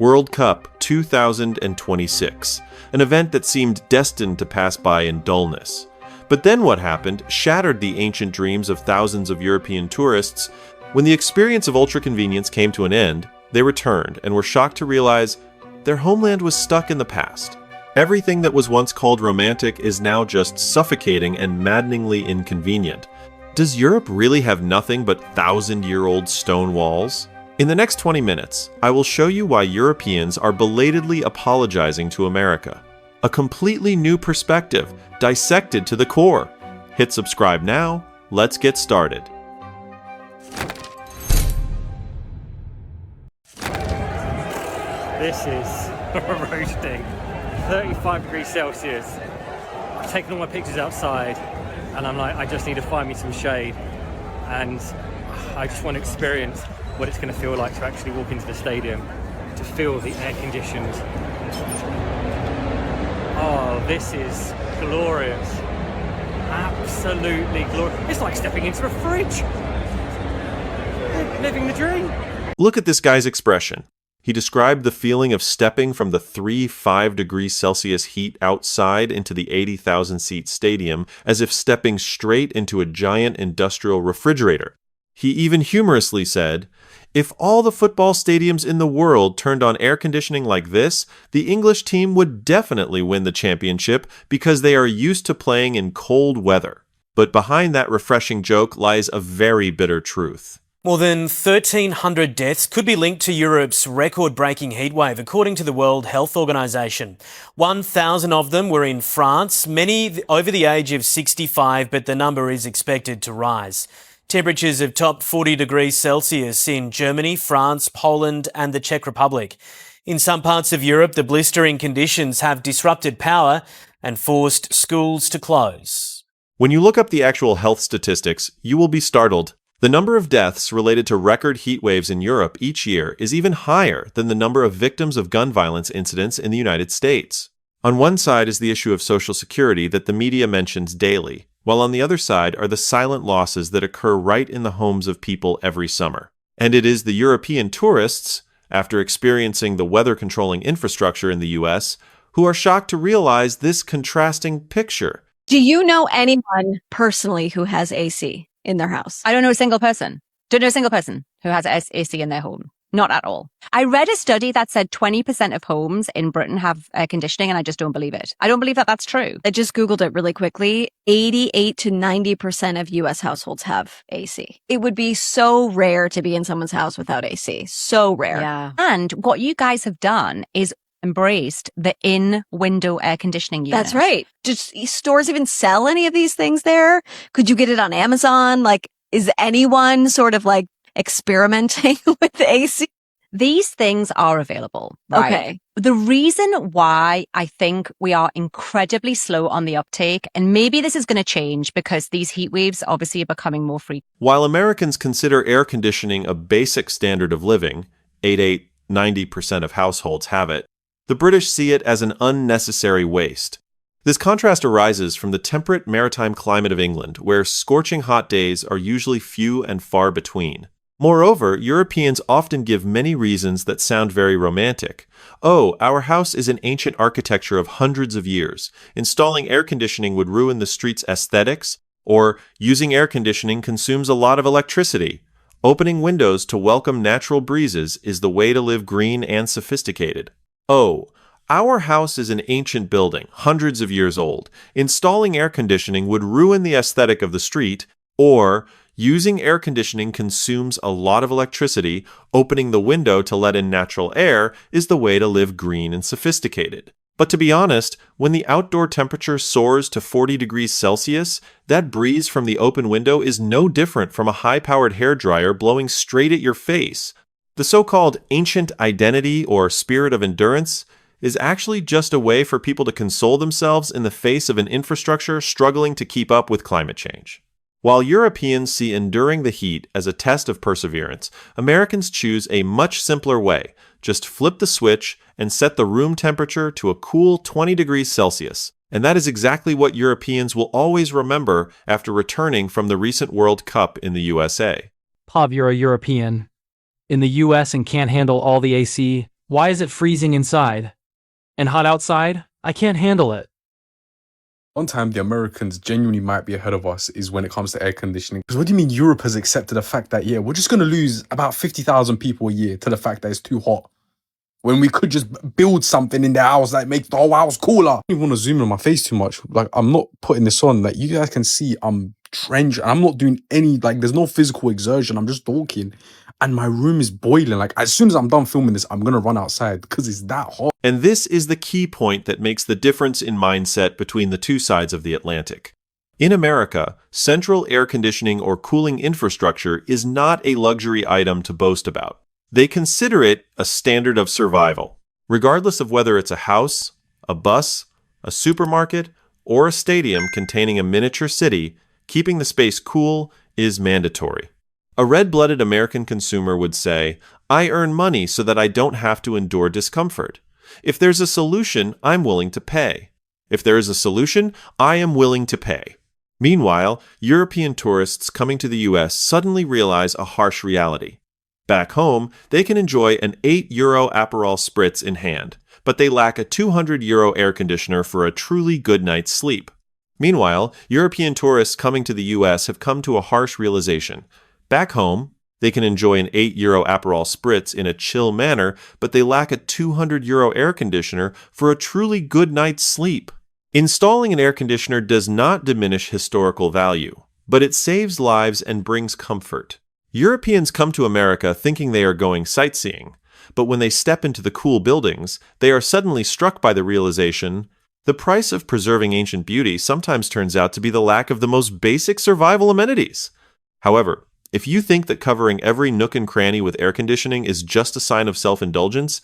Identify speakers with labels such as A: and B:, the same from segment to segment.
A: World Cup 2026, an event that seemed destined to pass by in dullness. But then what happened shattered the ancient dreams of thousands of European tourists. When the experience of ultra-convenience came to an end, they returned and were shocked to realize their homeland was stuck in the past. Everything that was once called romantic is now just suffocating and maddeningly inconvenient. Does Europe really have nothing but thousand-year-old stone walls? In the next 20 minutes, I will show you why Europeans are belatedly apologizing to America. A completely new perspective, dissected to the core. Hit subscribe now. Let's get started.
B: This is roasting. 35 degrees Celsius. I've taken all my pictures outside and I'm like, I just need to find me some shade. And I just want to experience what it's going to feel like to actually walk into the stadium, to feel the air conditioned. Oh, this is glorious. Absolutely glorious. It's like stepping into a fridge. Living the dream.
A: Look at this guy's expression. He described the feeling of stepping from the 5 degrees Celsius heat outside into the 80,000-seat stadium as if stepping straight into a giant industrial refrigerator. He even humorously said, "If all the football stadiums in the world turned on air conditioning like this, the English team would definitely win the championship because they are used to playing in cold weather." But behind that refreshing joke lies a very bitter truth.
C: More than 1,300 deaths could be linked to Europe's record-breaking heatwave, according to the World Health Organization. 1,000 of them were in France, many over the age of 65, but the number is expected to rise. Temperatures have topped 40 degrees Celsius in Germany, France, Poland and the Czech Republic. In some parts of Europe, the blistering conditions have disrupted power and forced schools to close.
A: When you look up the actual health statistics, you will be startled. The number of deaths related to record heat waves in Europe each year is even higher than the number of victims of gun violence incidents in the United States. On one side is the issue of Social Security that the media mentions daily, while on the other side are the silent losses that occur right in the homes of people every summer. And it is the European tourists, after experiencing the weather-controlling infrastructure in the US, who are shocked to realize this contrasting picture.
D: Do you know anyone personally who has AC in their house?
E: I don't know a single person. Don't know a single person who has AC in their home. Not at all. I read a study that said 20% of homes in Britain have air conditioning, and I just don't believe it. I don't believe that that's true.
D: I just Googled it really quickly. 88 to 90% of US households have AC. It would be so rare to be in someone's house without AC. So rare.
E: Yeah. And what you guys have done is embraced the in-window air conditioning unit.
D: That's right. Do stores even sell any of these things there? Could you get it on Amazon? Like, is anyone sort of like experimenting with AC?
E: These things are available. Right?
D: Okay.
E: The reason why I think we are incredibly slow on the uptake, and maybe this is going to change because these heat waves obviously are becoming more frequent.
A: While Americans consider air conditioning a basic standard of living, 90% of households have it, the British see it as an unnecessary waste. This contrast arises from the temperate maritime climate of England, where scorching hot days are usually few and far between. Moreover, Europeans often give many reasons that sound very romantic. Oh, our house is an ancient architecture of hundreds of years. Installing air conditioning would ruin the street's aesthetics. Or, using air conditioning consumes a lot of electricity. Opening windows to welcome natural breezes is the way to live green and sophisticated. Oh, our house is an ancient building, hundreds of years old. Installing air conditioning would ruin the aesthetic of the street. Or, using air conditioning consumes a lot of electricity. Opening the window to let in natural air is the way to live green and sophisticated. But to be honest, when the outdoor temperature soars to 40 degrees Celsius, that breeze from the open window is no different from a high-powered hairdryer blowing straight at your face. The so-called ancient identity or spirit of endurance is actually just a way for people to console themselves in the face of an infrastructure struggling to keep up with climate change. While Europeans see enduring the heat as a test of perseverance, Americans choose a much simpler way. Just flip the switch and set the room temperature to a cool 20 degrees Celsius. And that is exactly what Europeans will always remember after returning from the recent World Cup in the USA.
F: Pav, you're a European. In the US and can't handle all the AC, Why is it freezing inside? And hot outside? I can't handle it.
G: One time the Americans genuinely might be ahead of us is when it comes to air conditioning. Because what do you mean Europe has accepted the fact that, yeah, we're just going to lose about 50,000 people a year to the fact that it's too hot? When we could just build something in the house that makes the whole house cooler. I don't even want to zoom in on my face too much. Like, I'm not putting this on. Like, you guys can see I'm drenched. I'm not doing any, like, there's no physical exertion. I'm just talking. And my room is boiling. Like, as soon as I'm done filming this, I'm going to run outside because it's that hot.
A: And this is the key point that makes the difference in mindset between the two sides of the Atlantic. In America, central air conditioning or cooling infrastructure is not a luxury item to boast about. They consider it a standard of survival. Regardless of whether it's a house, a bus, a supermarket, or a stadium containing a miniature city, keeping the space cool is mandatory. A red-blooded American consumer would say, "I earn money so that I don't have to endure discomfort. If there's a solution, I'm willing to pay. If there is a solution, I am willing to pay." Meanwhile, European tourists coming to the US suddenly realize a harsh reality. Back home, they can enjoy an €8 Aperol Spritz in hand, but they lack a €200 air conditioner for a truly good night's sleep. Meanwhile, European tourists coming to the US have come to a harsh realization. Back home, they can enjoy an €8 Aperol Spritz in a chill manner, but they lack a €200 air conditioner for a truly good night's sleep. Installing an air conditioner does not diminish historical value, but it saves lives and brings comfort. Europeans come to America thinking they are going sightseeing, but when they step into the cool buildings, they are suddenly struck by the realization the price of preserving ancient beauty sometimes turns out to be the lack of the most basic survival amenities. However, if you think that covering every nook and cranny with air conditioning is just a sign of self-indulgence,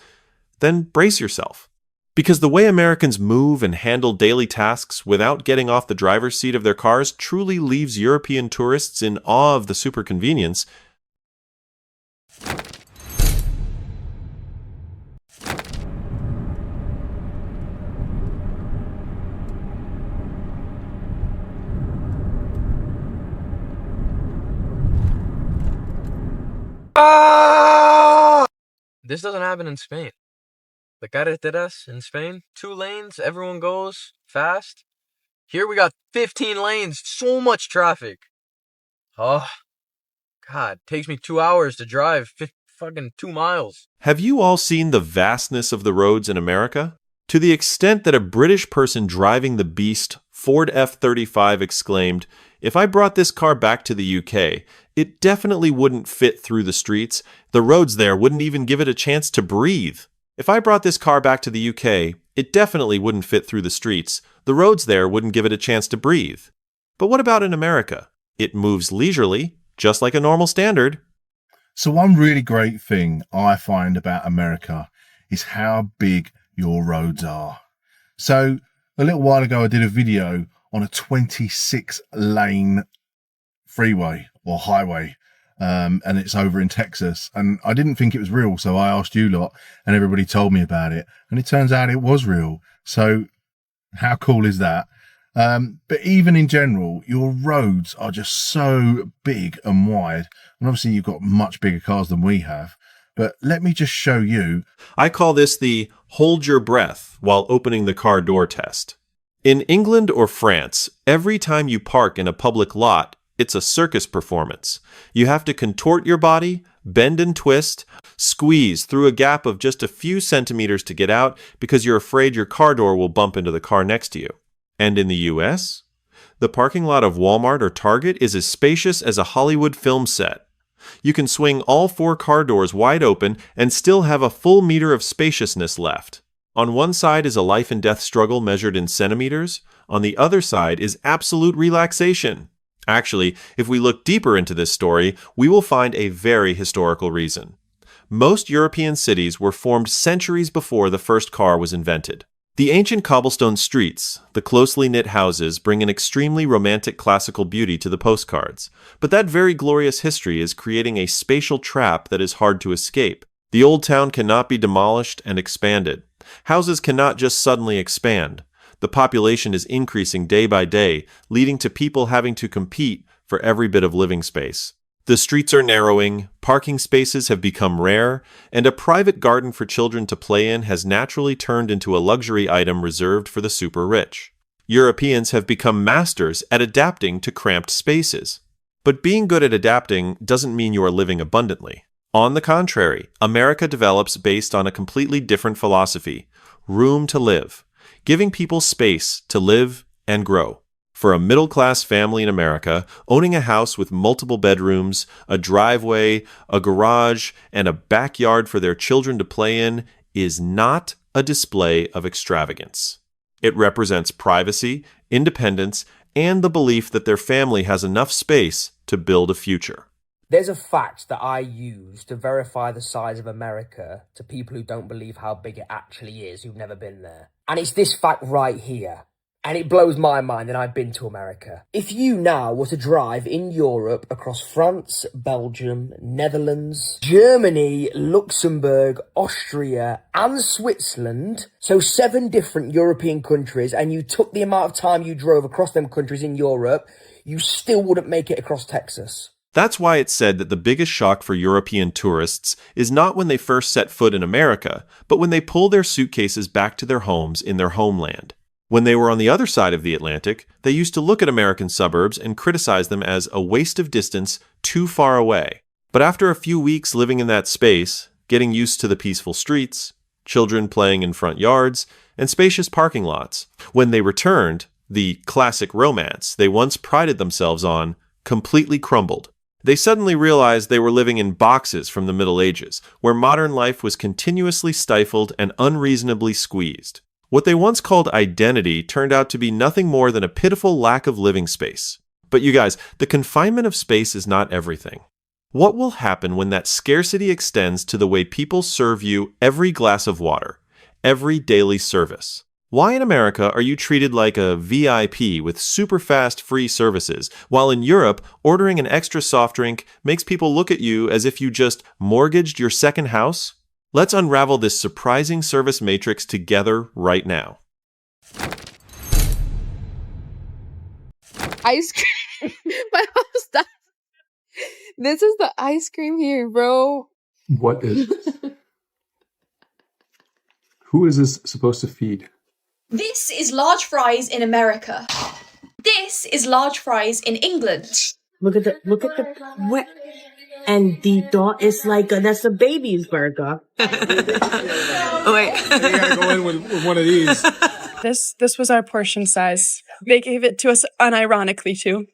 A: then brace yourself. Because the way Americans move and handle daily tasks without getting off the driver's seat of their cars truly leaves European tourists in awe of the super convenience.
H: This doesn't happen in Spain. The carreteras in Spain, 2 lanes, everyone goes fast. Here we got 15 lanes, so much traffic. Oh, God, takes me 2 hours to drive fucking 2 miles.
A: Have you all seen the vastness of the roads in America? To the extent that a British person driving the beast Ford F-35 exclaimed, "If I brought this car back to the UK, it definitely wouldn't fit through the streets. The roads there wouldn't even give it a chance to breathe. If I brought this car back to the UK, it definitely wouldn't fit through the streets. The roads there wouldn't give it a chance to breathe." But what about in America? It moves leisurely, just like a normal standard.
I: So one really great thing I find about America is how big your roads are. So a little while ago, I did a video on a 26-lane freeway or highway. And it's over in Texas, and I didn't think it was real, so I asked you lot, and everybody told me about it, and it turns out it was real. So how cool is that? But even in general, your roads are just so big and wide, and obviously you've got much bigger cars than we have, but let me just show you.
A: I call this the hold your breath while opening the car door test. In England or France, every time you park in a public lot, it's a circus performance. You have to contort your body, bend and twist, squeeze through a gap of just a few centimeters to get out because you're afraid your car door will bump into the car next to you. And in the US, the parking lot of Walmart or Target is as spacious as a Hollywood film set. You can swing all 4 car doors wide open and still have a full meter of spaciousness left. On one side is a life and death struggle measured in centimeters. On the other side is absolute relaxation. Actually, if we look deeper into this story, we will find a very historical reason. Most European cities were formed centuries before the first car was invented. The ancient cobblestone streets, the closely knit houses, bring an extremely romantic classical beauty to the postcards. But that very glorious history is creating a spatial trap that is hard to escape. The old town cannot be demolished and expanded. Houses cannot just suddenly expand. The population is increasing day by day, leading to people having to compete for every bit of living space. The streets are narrowing, parking spaces have become rare, and a private garden for children to play in has naturally turned into a luxury item reserved for the super rich. Europeans have become masters at adapting to cramped spaces. But being good at adapting doesn't mean you are living abundantly. On the contrary, America develops based on a completely different philosophy: room to live, giving people space to live and grow. For a middle-class family in America, owning a house with multiple bedrooms, a driveway, a garage, and a backyard for their children to play in is not a display of extravagance. It represents privacy, independence, and the belief that their family has enough space to build a future.
J: There's a fact that I use to verify the size of America to people who don't believe how big it actually is, who've never been there. And it's this fact right here. And it blows my mind that I've been to America. If you now were to drive in Europe across France, Belgium, Netherlands, Germany, Luxembourg, Austria, and Switzerland, so 7 different European countries, and you took the amount of time you drove across them countries in Europe, you still wouldn't make it across Texas.
A: That's why it's said that the biggest shock for European tourists is not when they first set foot in America, but when they pull their suitcases back to their homes in their homeland. When they were on the other side of the Atlantic, they used to look at American suburbs and criticize them as a waste of distance too far away. But after a few weeks living in that space, getting used to the peaceful streets, children playing in front yards, and spacious parking lots, when they returned, the classic romance they once prided themselves on completely crumbled. They suddenly realized they were living in boxes from the Middle Ages, where modern life was continuously stifled and unreasonably squeezed. What they once called identity turned out to be nothing more than a pitiful lack of living space. But you guys, the confinement of space is not everything. What will happen when that scarcity extends to the way people serve you every glass of water, every daily service? Why in America are you treated like a VIP with super fast free services, while in Europe, ordering an extra soft drink makes people look at you as if you just mortgaged your second house? Let's unravel this surprising service matrix together right now.
K: Ice cream. My house died. This is the ice cream here, bro.
G: What is this? Who is this supposed to feed?
L: This is large fries in America. This is large fries in England.
M: Look at the what? And Dito is like that's a baby's burger.
K: Wait,
G: You gotta go in with one of these.
K: This was our portion size. They gave it to us unironically too.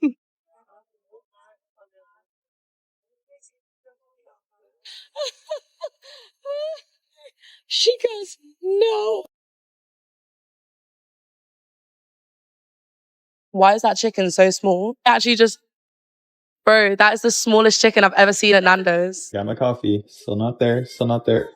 K: She goes, no. Why is that chicken so small? Actually, bro, that is the smallest chicken I've ever seen at Nando's.
N: Got my coffee. Still not there. Still not there.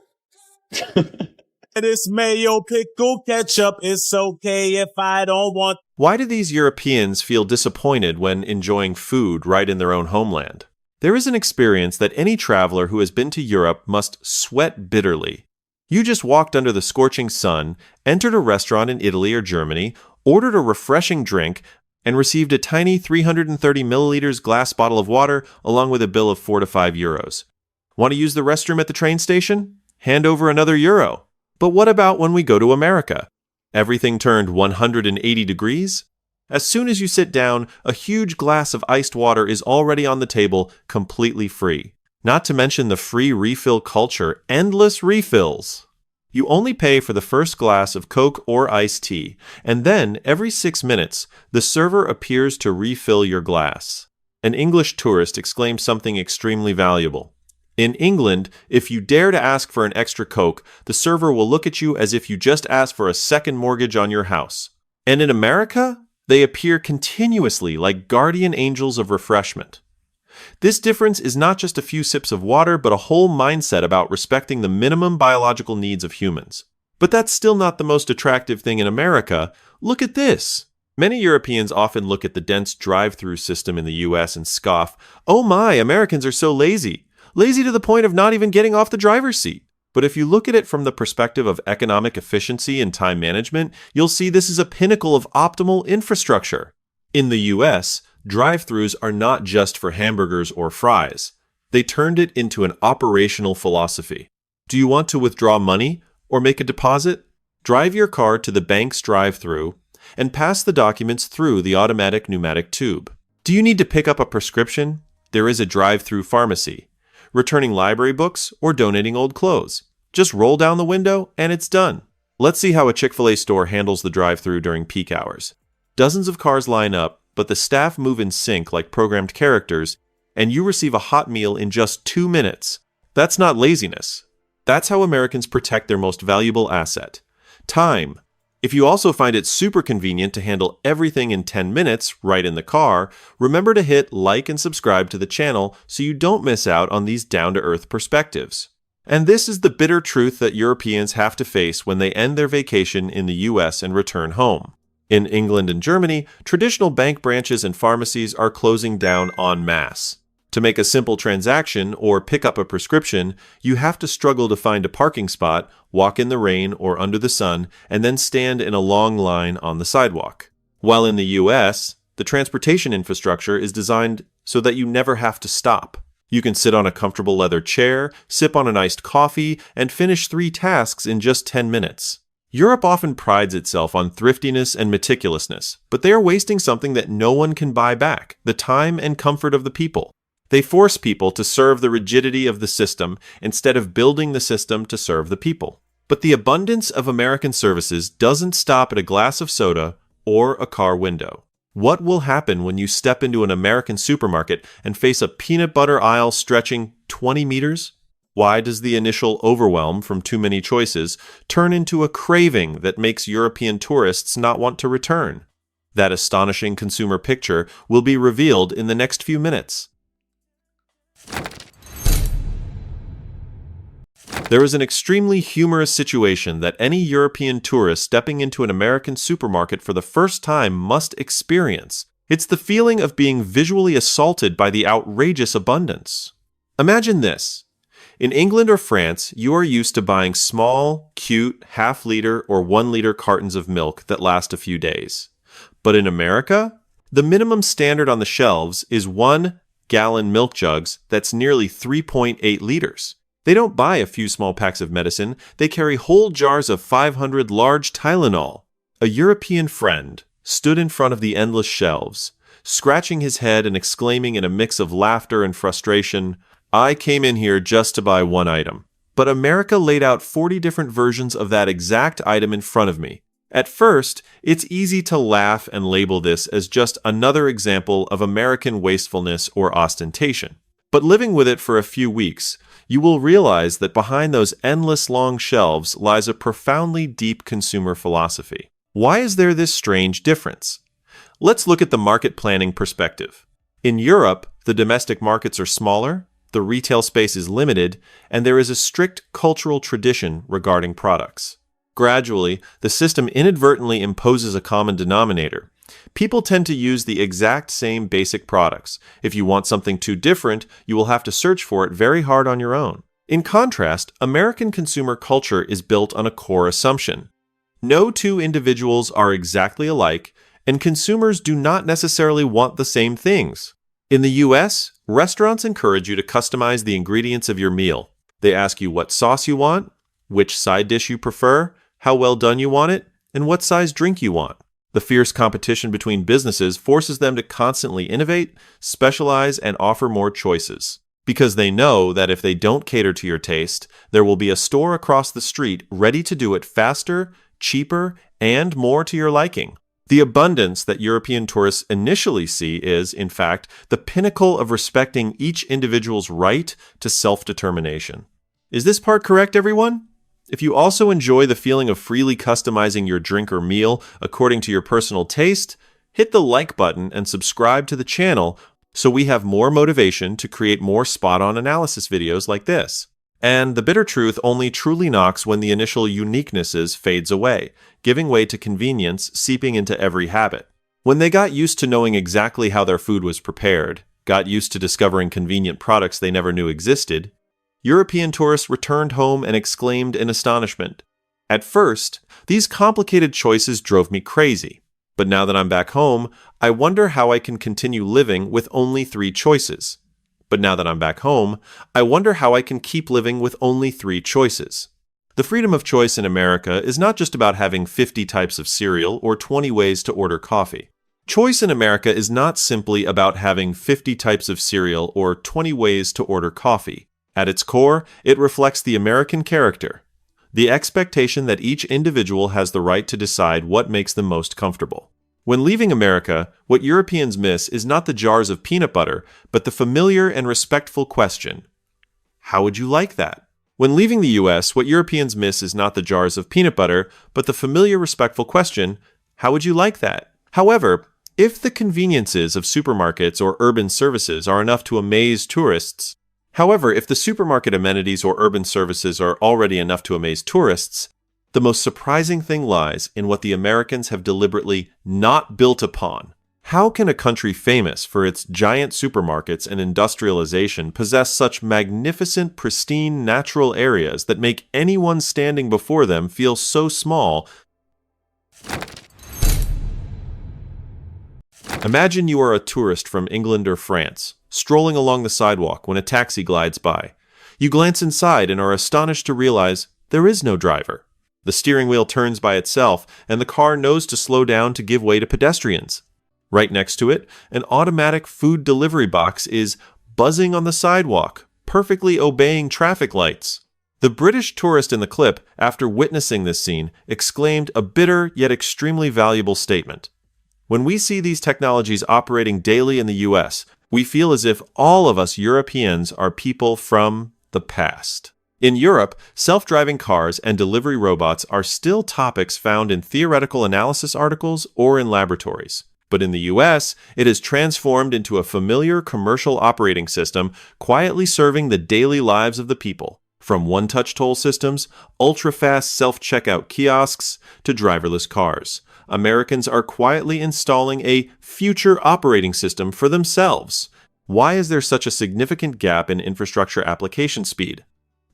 O: This mayo, pickle, ketchup, it's okay if I don't want.
A: Why do these Europeans feel disappointed when enjoying food right in their own homeland? There is an experience that any traveler who has been to Europe must sweat bitterly. You just walked under the scorching sun, entered a restaurant in Italy or Germany, ordered a refreshing drink, and received a tiny 330 milliliters glass bottle of water along with a bill of 4 to 5 euros. Want to use the restroom at the train station? Hand over another euro. But what about when we go to America? Everything turned 180 degrees? As soon as you sit down, a huge glass of iced water is already on the table, completely free. Not to mention the free refill culture, endless refills. You only pay for the first glass of Coke or iced tea, and then, every 6 minutes, the server appears to refill your glass. An English tourist exclaimed something extremely valuable. In England, if you dare to ask for an extra Coke, the server will look at you as if you just asked for a second mortgage on your house. And in America, they appear continuously like guardian angels of refreshment. This difference is not just a few sips of water, but a whole mindset about respecting the minimum biological needs of humans. But that's still not the most attractive thing in America. Look at this. Many Europeans often look at the dense drive-through system in the US and scoff, "Oh my, Americans are so lazy. Lazy to the point of not even getting off the driver's seat." But if you look at it from the perspective of economic efficiency and time management, you'll see this is a pinnacle of optimal infrastructure. In the US, Drive-thrus are not just for hamburgers or fries. They turned it into an operational philosophy. Do you want to withdraw money or make a deposit? Drive your car to the bank's drive-thru and pass the documents through the automatic pneumatic tube. Do you need to pick up a prescription? There is a drive-thru pharmacy. Returning library books or donating old clothes. Just roll down the window and it's done. Let's see how a Chick-fil-A store handles the drive-thru during peak hours. Dozens of cars line up, but the staff move in sync like programmed characters, and you receive a hot meal in just 2 minutes. That's not laziness. That's how Americans protect their most valuable asset, time. If you also find it super convenient to handle everything in 10 minutes right in the car, remember to hit like and subscribe to the channel so you don't miss out on these down-to-earth perspectives. And this is the bitter truth that Europeans have to face when they end their vacation in the US and return home. In England and Germany, traditional bank branches and pharmacies are closing down en masse. To make a simple transaction or pick up a prescription, you have to struggle to find a parking spot, walk in the rain or under the sun, and then stand in a long line on the sidewalk. While in the US, the transportation infrastructure is designed so that you never have to stop. You can sit on a comfortable leather chair, sip on an iced coffee, and finish 3 tasks in just 10 minutes. Europe often prides itself on thriftiness and meticulousness, but they are wasting something that no one can buy back, the time and comfort of the people. They force people to serve the rigidity of the system instead of building the system to serve the people. But the abundance of American services doesn't stop at a glass of soda or a car window. What will happen when you step into an American supermarket and face a peanut butter aisle stretching 20 meters? Why does the initial overwhelm from too many choices turn into a craving that makes European tourists not want to return? That astonishing consumer picture will be revealed in the next few minutes. There is an extremely humorous situation that any European tourist stepping into an American supermarket for the first time must experience. It's the feeling of being visually assaulted by the outrageous abundance. Imagine this. In England or France, you are used to buying small, cute, half-liter or 1-liter cartons of milk that last a few days. But in America, the minimum standard on the shelves is 1-gallon milk jugs that's nearly 3.8 liters. They don't buy a few small packs of medicine, they carry whole jars of 500 large Tylenol. A European friend stood in front of the endless shelves, scratching his head and exclaiming in a mix of laughter and frustration, "I came in here just to buy one item." But America laid out 40 different versions of that exact item in front of me. At first, it's easy to laugh and label this as just another example of American wastefulness or ostentation. But living with it for a few weeks, you will realize that behind those endless long shelves lies a profoundly deep consumer philosophy. Why is there this strange difference? Let's look at the market planning perspective. In Europe, the domestic markets are smaller, the retail space is limited, and there is a strict cultural tradition regarding products. Gradually, the system inadvertently imposes a common denominator. People tend to use the exact same basic products. If you want something too different, you will have to search for it very hard on your own. In contrast, American consumer culture is built on a core assumption. No two individuals are exactly alike, and consumers do not necessarily want the same things. In the US, restaurants encourage you to customize the ingredients of your meal. They ask you what sauce you want, which side dish you prefer, how well done you want it, and what size drink you want. The fierce competition between businesses forces them to constantly innovate, specialize, and offer more choices. Because they know that if they don't cater to your taste, there will be a store across the street ready to do it faster, cheaper, and more to your liking. The abundance that European tourists initially see is, in fact, the pinnacle of respecting each individual's right to self-determination. Is this part correct, everyone? If you also enjoy the feeling of freely customizing your drink or meal according to your personal taste, hit the like button and subscribe to the channel so we have more motivation to create more spot-on analysis videos like this. And the bitter truth only truly knocks when the initial uniquenesses fades away, giving way to convenience seeping into every habit. When they got used to knowing exactly how their food was prepared, got used to discovering convenient products they never knew existed, European tourists returned home and exclaimed in astonishment. At first, these complicated choices drove me crazy. But now that I'm back home, I wonder how I can continue living with only 3 choices. But now that I'm back home, I wonder how I can keep living with only 3 choices. The freedom of choice in America is not just about having 50 types of cereal or 20 ways to order coffee. Choice in America is not simply about having 50 types of cereal or 20 ways to order coffee. At its core, it reflects the American character, the expectation that each individual has the right to decide what makes them most comfortable. When leaving America, what Europeans miss is not the jars of peanut butter, but the familiar and respectful question, how would you like that? When leaving the US, what Europeans miss is not the jars of peanut butter, but the familiar, respectful question, how would you like that? However, if the conveniences of supermarkets or urban services are enough to amaze tourists, if the supermarket amenities or urban services are already enough to amaze tourists, the most surprising thing lies in what the Americans have deliberately not built upon. How can a country famous for its giant supermarkets and industrialization possess such magnificent, pristine, natural areas that make anyone standing before them feel so small? Imagine you are a tourist from England or France, strolling along the sidewalk when a taxi glides by. You glance inside and are astonished to realize there is no driver. The steering wheel turns by itself, and the car knows to slow down to give way to pedestrians. Right next to it, an automatic food delivery box is buzzing on the sidewalk, perfectly obeying traffic lights. The British tourist in the clip, after witnessing this scene, exclaimed a bitter yet extremely valuable statement. When we see these technologies operating daily in the US, we feel as if all of us Europeans are people from the past. In Europe, self-driving cars and delivery robots are still topics found in theoretical analysis articles or in laboratories. But in the US, it has transformed into a familiar commercial operating system quietly serving the daily lives of the people, from one-touch toll systems, ultra-fast self-checkout kiosks, to driverless cars. Americans are quietly installing a future operating system for themselves. Why is there such a significant gap in infrastructure application speed?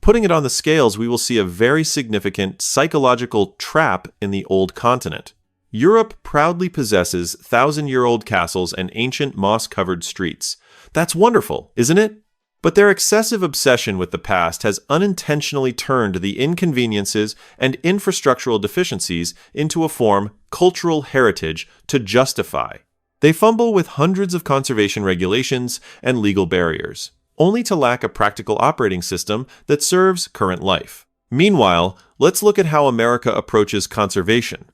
A: Putting it on the scales, we will see a very significant psychological trap in the old continent. Europe proudly possesses thousand-year-old castles and ancient moss-covered streets. That's wonderful, isn't it? But their excessive obsession with the past has unintentionally turned the inconveniences and infrastructural deficiencies into a form, cultural heritage, to justify. They fumble with hundreds of conservation regulations and legal barriers, only to lack a practical operating system that serves current life. Meanwhile, let's look at how America approaches conservation.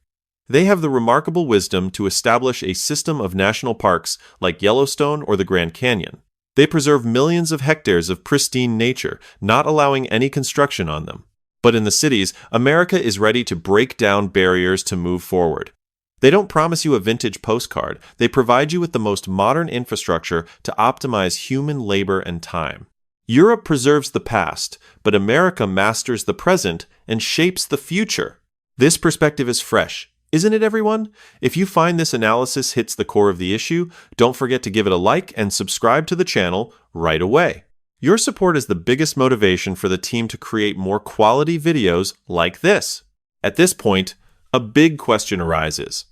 A: They have the remarkable wisdom to establish a system of national parks like Yellowstone or the Grand Canyon. They preserve millions of hectares of pristine nature, not allowing any construction on them. But in the cities, America is ready to break down barriers to move forward. They don't promise you a vintage postcard. They provide you with the most modern infrastructure to optimize human labor and time. Europe preserves the past, but America masters the present and shapes the future. This perspective is fresh, isn't it, everyone? If you find this analysis hits the core of the issue, don't forget to give it a like and subscribe to the channel right away. Your support is the biggest motivation for the team to create more quality videos like this. At this point, a big question arises.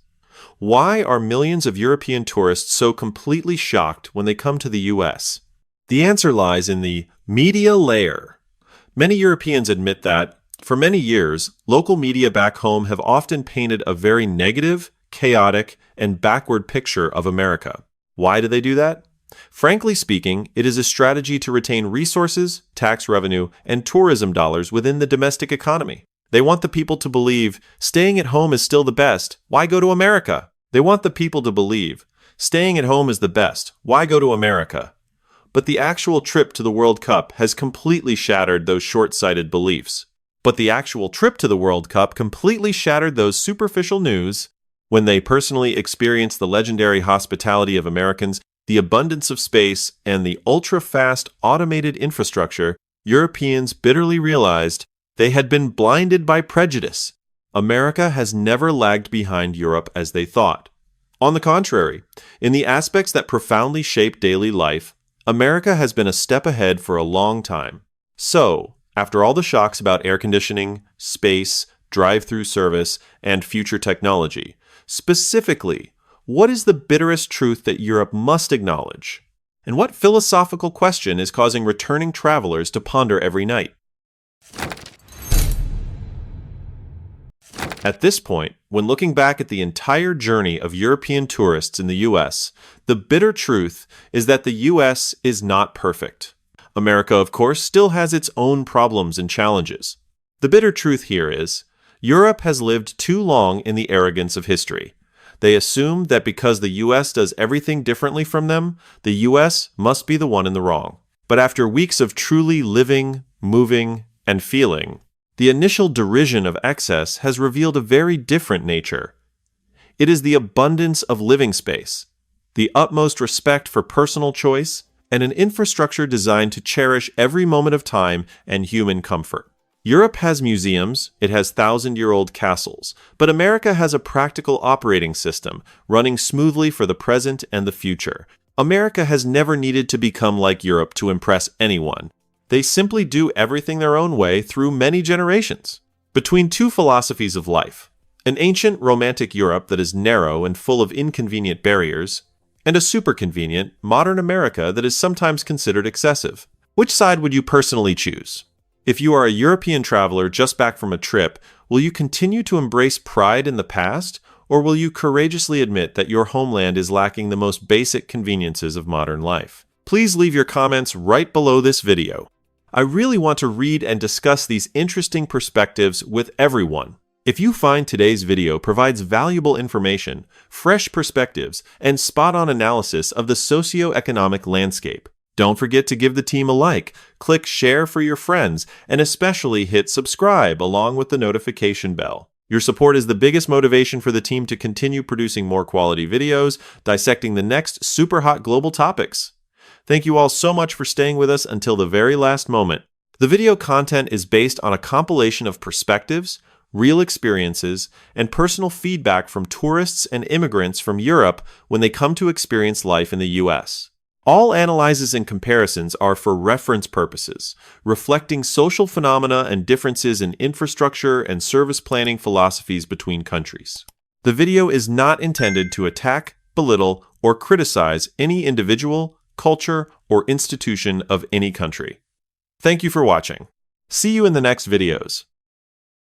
A: Why are millions of European tourists so completely shocked when they come to the US? The answer lies in the media layer. Many Europeans admit that, for many years, local media back home have often painted a very negative, chaotic, and backward picture of America. Why do they do that? Frankly speaking, it is a strategy to retain resources, tax revenue, and tourism dollars within the domestic economy. They want the people to believe, staying at home is still the best, why go to America? They want the people to believe, staying at home is the best, why go to America? But the actual trip to the World Cup has completely shattered those short-sighted beliefs. But the actual trip to the World Cup completely shattered those superficial news when they personally experienced the legendary hospitality of Americans, the abundance of space, and the ultra-fast automated infrastructure. Europeans bitterly realized they had been blinded by prejudice. America has never lagged behind Europe as they thought. On the contrary, in the aspects that profoundly shape daily life, America has been a step ahead for a long time. So, after all the shocks about air conditioning, space, drive-through service, and future technology. Specifically, what is the bitterest truth that Europe must acknowledge? And what philosophical question is causing returning travelers to ponder every night? At this point, when looking back at the entire journey of European tourists in the US, the bitter truth is that the US is not perfect. America, of course, still has its own problems and challenges. The bitter truth here is, Europe has lived too long in the arrogance of history. They assume that because the US does everything differently from them, the US must be the one in the wrong. But after weeks of truly living, moving, and feeling, the initial derision of excess has revealed a very different nature. It is the abundance of living space, the utmost respect for personal choice, and an infrastructure designed to cherish every moment of time and human comfort. Europe has museums, it has thousand-year-old castles, but America has a practical operating system running smoothly for the present and the future. America has never needed to become like Europe to impress anyone. They simply do everything their own way through many generations. Between two philosophies of life, an ancient romantic Europe that is narrow and full of inconvenient barriers, and a super convenient, modern America that is sometimes considered excessive. Which side would you personally choose? If you are a European traveler just back from a trip, will you continue to embrace pride in the past, or will you courageously admit that your homeland is lacking the most basic conveniences of modern life? Please leave your comments right below this video. I really want to read and discuss these interesting perspectives with everyone. If you find today's video provides valuable information, fresh perspectives, and spot-on analysis of the socio-economic landscape, don't forget to give the team a like, click share for your friends, and especially hit subscribe along with the notification bell. Your support is the biggest motivation for the team to continue producing more quality videos, dissecting the next super hot global topics. Thank you all so much for staying with us until the very last moment. The video content is based on a compilation of perspectives, real experiences, and personal feedback from tourists and immigrants from Europe when they come to experience life in the US. All analyses and comparisons are for reference purposes, reflecting social phenomena and differences in infrastructure and service planning philosophies between countries. The video is not intended to attack, belittle, or criticize any individual, culture, or institution of any country. Thank you for watching. See you in the next videos.